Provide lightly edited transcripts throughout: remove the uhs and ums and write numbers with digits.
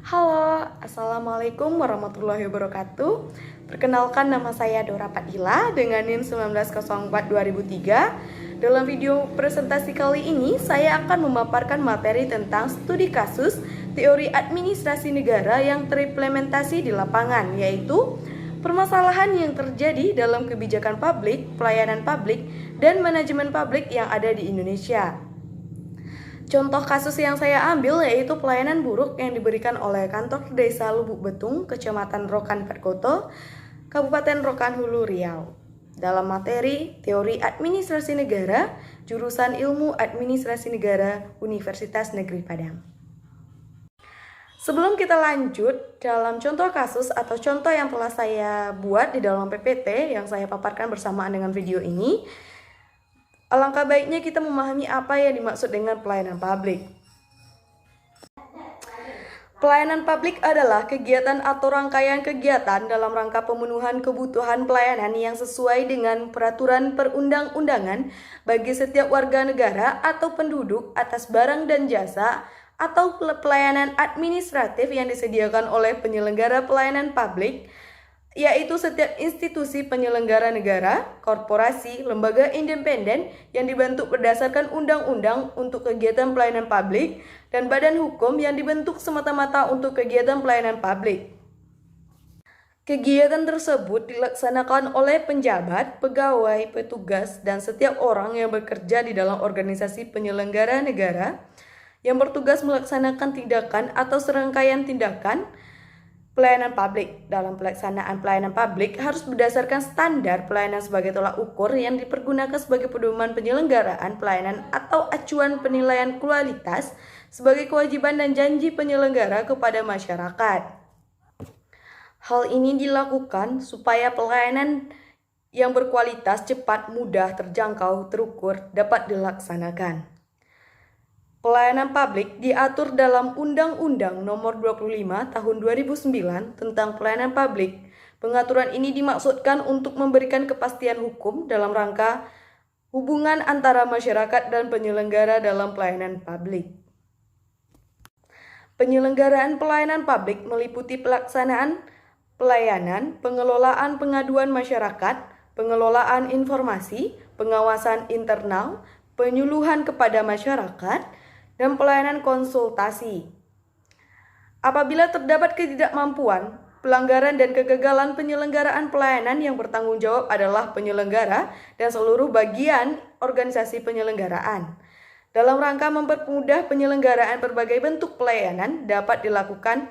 Halo, Assalamualaikum warahmatullahi wabarakatuh. Perkenalkan, nama saya Dora Padilla dengan NIM 1904-2003. Dalam video presentasi kali ini, saya akan memaparkan materi tentang studi kasus teori administrasi negara yang terimplementasi di lapangan, yaitu permasalahan yang terjadi dalam kebijakan publik, pelayanan publik, dan manajemen publik yang ada di Indonesia. Contoh kasus yang saya ambil yaitu pelayanan buruk yang diberikan oleh kantor desa Lubuk Betung, Kecamatan Rokan Perkoto, Kabupaten Rokan Hulu, Riau. Dalam materi Teori Administrasi Negara, jurusan Ilmu Administrasi Negara, Universitas Negeri Padang. Sebelum kita lanjut dalam contoh kasus atau contoh yang telah saya buat di dalam PPT yang saya paparkan bersamaan dengan video ini, alangkah baiknya kita memahami apa yang dimaksud dengan pelayanan publik. Pelayanan publik adalah kegiatan atau rangkaian kegiatan dalam rangka pemenuhan kebutuhan pelayanan yang sesuai dengan peraturan perundang-undangan bagi setiap warga negara atau penduduk atas barang dan jasa atau pelayanan administratif yang disediakan oleh penyelenggara pelayanan publik, yaitu setiap institusi penyelenggara negara, korporasi, lembaga independen yang dibentuk berdasarkan undang-undang untuk kegiatan pelayanan publik, dan badan hukum yang dibentuk semata-mata untuk kegiatan pelayanan publik. Kegiatan tersebut dilaksanakan oleh penjabat, pegawai, petugas, dan setiap orang yang bekerja di dalam organisasi penyelenggara negara yang bertugas melaksanakan tindakan atau serangkaian tindakan pelayanan publik. Dalam pelaksanaan pelayanan publik harus berdasarkan standar pelayanan sebagai tolak ukur yang dipergunakan sebagai pedoman penyelenggaraan pelayanan atau acuan penilaian kualitas sebagai kewajiban dan janji penyelenggara kepada masyarakat. Hal ini dilakukan supaya pelayanan yang berkualitas, cepat, mudah, terjangkau, terukur dapat dilaksanakan. Pelayanan publik diatur dalam Undang-Undang Nomor 25 Tahun 2009 tentang Pelayanan Publik. Pengaturan ini dimaksudkan untuk memberikan kepastian hukum dalam rangka hubungan antara masyarakat dan penyelenggara dalam pelayanan publik. Penyelenggaraan pelayanan publik meliputi pelaksanaan pelayanan, pengelolaan pengaduan masyarakat, pengelolaan informasi, pengawasan internal, penyuluhan kepada masyarakat, dan pelayanan konsultasi. Apabila terdapat ketidakmampuan, pelanggaran dan kegagalan penyelenggaraan pelayanan, yang bertanggung jawab adalah penyelenggara dan seluruh bagian organisasi penyelenggaraan. Dalam rangka mempermudah penyelenggaraan berbagai bentuk pelayanan, dapat dilakukan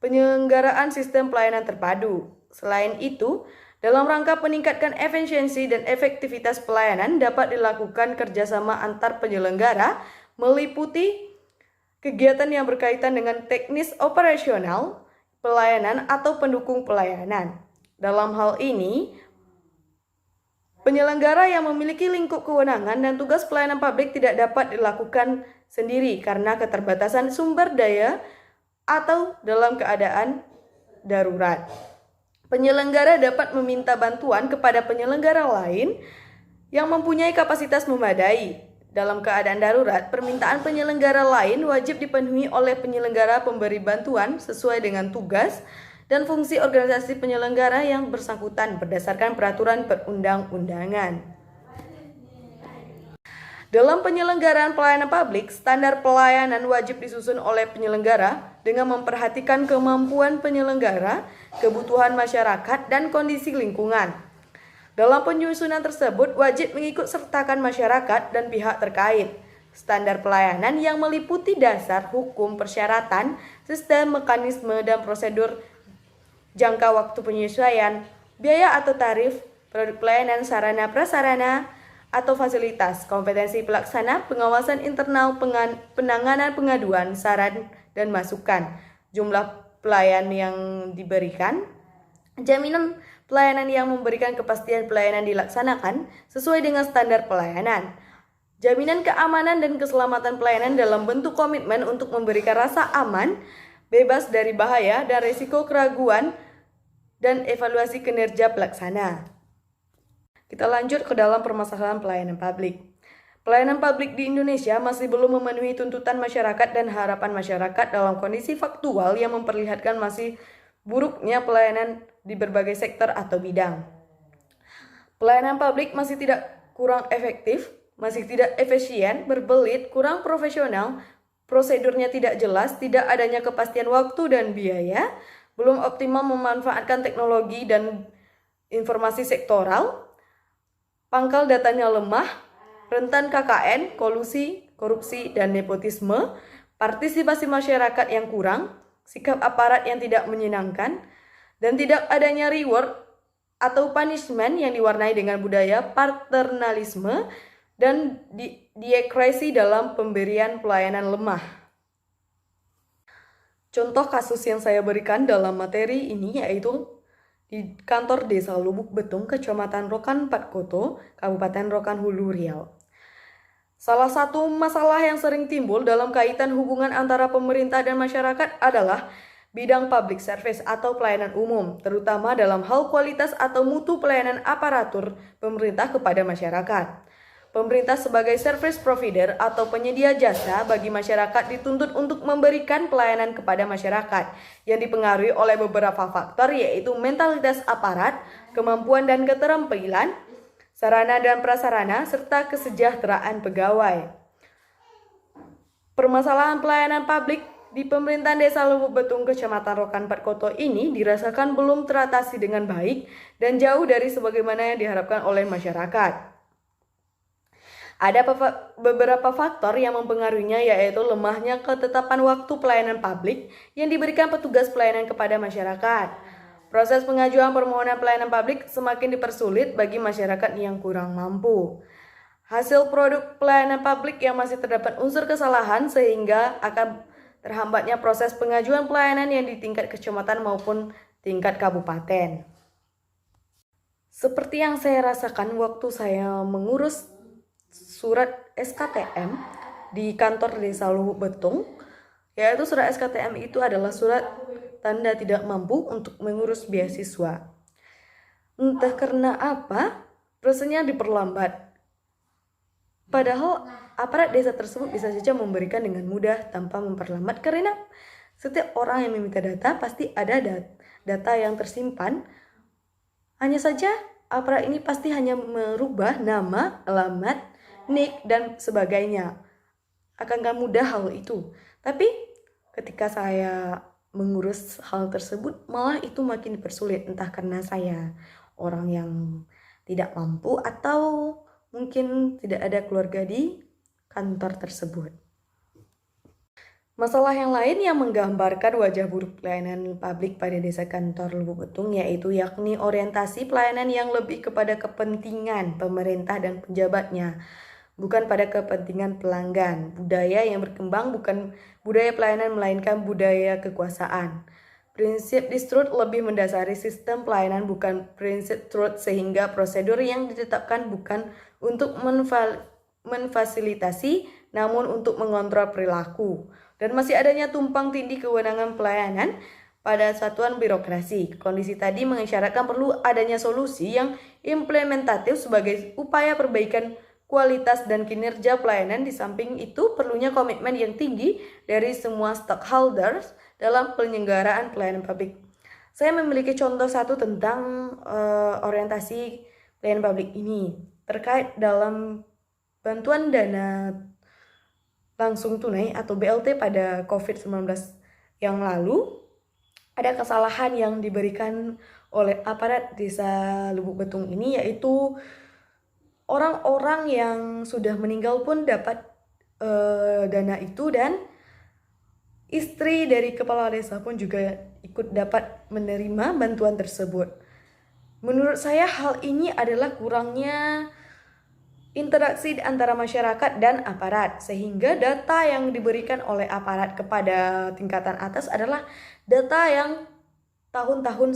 penyelenggaraan sistem pelayanan terpadu. Selain itu, dalam rangka meningkatkan efisiensi dan efektivitas pelayanan, dapat dilakukan kerjasama antar penyelenggara meliputi kegiatan yang berkaitan dengan teknis operasional, pelayanan, atau pendukung pelayanan. Dalam hal ini, penyelenggara yang memiliki lingkup kewenangan dan tugas pelayanan publik tidak dapat dilakukan sendiri karena keterbatasan sumber daya atau dalam keadaan darurat. Penyelenggara dapat meminta bantuan kepada penyelenggara lain yang mempunyai kapasitas memadai. Dalam keadaan darurat, permintaan penyelenggara lain wajib dipenuhi oleh penyelenggara pemberi bantuan sesuai dengan tugas dan fungsi organisasi penyelenggara yang bersangkutan berdasarkan peraturan perundang-undangan. Dalam penyelenggaraan pelayanan publik, standar pelayanan wajib disusun oleh penyelenggara dengan memperhatikan kemampuan penyelenggara, kebutuhan masyarakat, dan kondisi lingkungan. Dalam penyusunan tersebut, wajib mengikut sertakan masyarakat dan pihak terkait. Standar pelayanan yang meliputi dasar, hukum, persyaratan, sistem, mekanisme, dan prosedur, jangka waktu penyesuaian, biaya atau tarif, produk pelayanan, sarana prasarana, atau fasilitas, kompetensi pelaksana, pengawasan internal, penanganan pengaduan, saran, dan masukan, jumlah pelayan yang diberikan, jaminan pelayanan yang memberikan kepastian pelayanan dilaksanakan sesuai dengan standar pelayanan, jaminan keamanan dan keselamatan pelayanan dalam bentuk komitmen untuk memberikan rasa aman, bebas dari bahaya dan risiko keraguan, dan evaluasi kinerja pelaksana. Kita lanjut ke dalam permasalahan pelayanan publik. Pelayanan publik di Indonesia masih belum memenuhi tuntutan masyarakat dan harapan masyarakat dalam kondisi faktual yang memperlihatkan masih buruknya pelayanan di berbagai sektor atau bidang. Pelayanan publik masih tidak kurang efektif, masih tidak efisien, berbelit, kurang profesional, prosedurnya tidak jelas, tidak adanya kepastian waktu dan biaya, belum optimal memanfaatkan teknologi dan informasi sektoral, pangkal datanya lemah, rentan KKN, kolusi, korupsi, dan nepotisme, partisipasi masyarakat yang kurang, sikap aparat yang tidak menyenangkan, dan tidak adanya reward atau punishment yang diwarnai dengan budaya paternalisme dan diakresi dalam pemberian pelayanan lemah. Contoh kasus yang saya berikan dalam materi ini yaitu di kantor Desa Lubuk Betung, Kecamatan Rokan Patkoto, Kabupaten Rokan Hulu, Riau. Salah satu masalah yang sering timbul dalam kaitan hubungan antara pemerintah dan masyarakat adalah bidang public service atau pelayanan umum, terutama dalam hal kualitas atau mutu pelayanan aparatur pemerintah kepada masyarakat. Pemerintah sebagai service provider atau penyedia jasa bagi masyarakat dituntut untuk memberikan pelayanan kepada masyarakat yang dipengaruhi oleh beberapa faktor yaitu mentalitas aparat, kemampuan dan keterampilan, sarana dan prasarana, serta kesejahteraan pegawai. Permasalahan pelayanan publik di pemerintahan Desa Lubuk Betung, Kecamatan Rokan Patkoto ini dirasakan belum teratasi dengan baik dan jauh dari sebagaimana yang diharapkan oleh masyarakat. Ada beberapa faktor yang mempengaruhinya yaitu lemahnya ketetapan waktu pelayanan publik yang diberikan petugas pelayanan kepada masyarakat. Proses pengajuan permohonan pelayanan publik semakin dipersulit bagi masyarakat yang kurang mampu. Hasil produk pelayanan publik yang masih terdapat unsur kesalahan sehingga akan terhambatnya proses pengajuan pelayanan yang di tingkat kecamatan maupun tingkat kabupaten. Seperti yang saya rasakan waktu saya mengurus surat SKTM di kantor Desa Lubuk Betung, yaitu surat SKTM itu adalah surat tanda tidak mampu untuk mengurus beasiswa. Entah karena apa, prosesnya diperlambat. Padahal aparat desa tersebut bisa saja memberikan dengan mudah tanpa memperlambat karena setiap orang yang meminta data pasti ada data yang tersimpan. Hanya saja aparat ini pasti hanya merubah nama, alamat, nik, dan sebagainya. Akankah mudah hal itu? Tapi ketika saya mengurus hal tersebut malah itu makin dipersulit, entah karena saya orang yang tidak mampu atau mungkin tidak ada keluarga di kantor tersebut. Masalah yang lain yang menggambarkan wajah buruk pelayanan publik pada desa kantor Lubuk Betung yaitu yakni orientasi pelayanan yang lebih kepada kepentingan pemerintah dan pejabatnya, bukan pada kepentingan pelanggan. Budaya yang berkembang bukan budaya pelayanan melainkan budaya kekuasaan. Prinsip distrust lebih mendasari sistem pelayanan bukan prinsip truth sehingga prosedur yang ditetapkan bukan untuk memfasilitasi namun untuk mengontrol perilaku. Dan masih adanya tumpang tindih kewenangan pelayanan pada satuan birokrasi. Kondisi tadi mengisyaratkan perlu adanya solusi yang implementatif sebagai upaya perbaikan kualitas dan kinerja pelayanan. Di samping itu perlunya komitmen yang tinggi dari semua stakeholders dalam penyelenggaraan pelayanan publik. Saya memiliki contoh satu tentang orientasi pelayanan publik ini terkait dalam bantuan dana langsung tunai atau BLT pada COVID-19 yang lalu. Ada kesalahan yang diberikan oleh aparat desa Lubuk Betung ini yaitu orang-orang yang sudah meninggal pun dapat dana itu dan istri dari kepala desa pun juga ikut dapat menerima bantuan tersebut. Menurut saya hal ini adalah kurangnya interaksi antara masyarakat dan aparat sehingga data yang diberikan oleh aparat kepada tingkatan atas adalah data yang tahun-tahun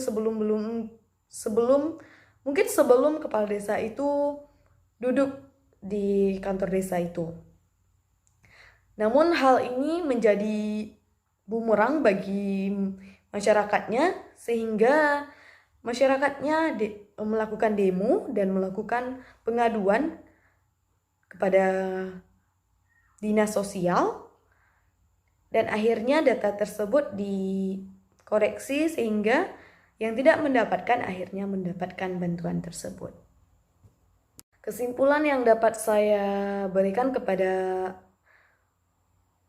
sebelum kepala desa itu duduk di kantor desa itu. Namun hal ini menjadi bumerang bagi masyarakatnya sehingga masyarakatnya melakukan demo dan melakukan pengaduan kepada dinas sosial, dan akhirnya data tersebut dikoreksi sehingga yang tidak mendapatkan akhirnya mendapatkan bantuan tersebut. Kesimpulan yang dapat saya berikan kepada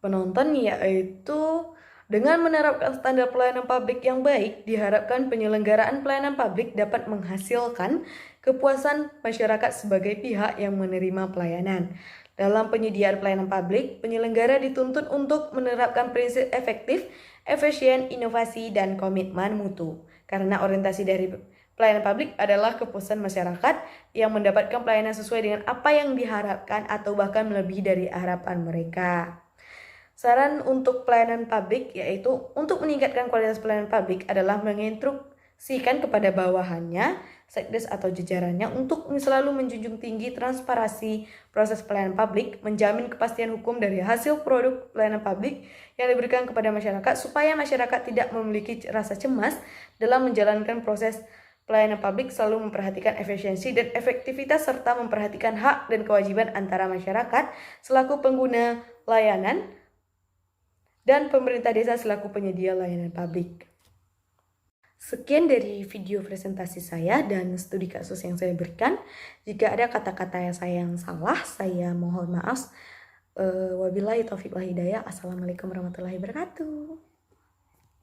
penonton yaitu dengan menerapkan standar pelayanan publik yang baik, diharapkan penyelenggaraan pelayanan publik dapat menghasilkan kepuasan masyarakat sebagai pihak yang menerima pelayanan. Dalam penyediaan pelayanan publik, penyelenggara dituntut untuk menerapkan prinsip efektif, efisien, inovasi, dan komitmen mutu. Karena orientasi dari pelayanan publik adalah kepuasan masyarakat yang mendapatkan pelayanan sesuai dengan apa yang diharapkan atau bahkan melebihi dari harapan mereka. Saran untuk pelayanan publik yaitu untuk meningkatkan kualitas pelayanan publik adalah menginstruksikan kepada bawahannya, sekdes atau jajarannya untuk selalu menjunjung tinggi transparansi proses pelayanan publik, menjamin kepastian hukum dari hasil produk pelayanan publik yang diberikan kepada masyarakat supaya masyarakat tidak memiliki rasa cemas dalam menjalankan proses pelayanan publik, selalu memperhatikan efisiensi dan efektivitas serta memperhatikan hak dan kewajiban antara masyarakat selaku pengguna layanan dan pemerintah desa selaku penyedia layanan publik. Sekian dari video presentasi saya dan studi kasus yang saya berikan. Jika ada kata-kata yang salah, saya mohon maaf. Wabillahi taufiq wal hidayah. Assalamualaikum warahmatullahi wabarakatuh.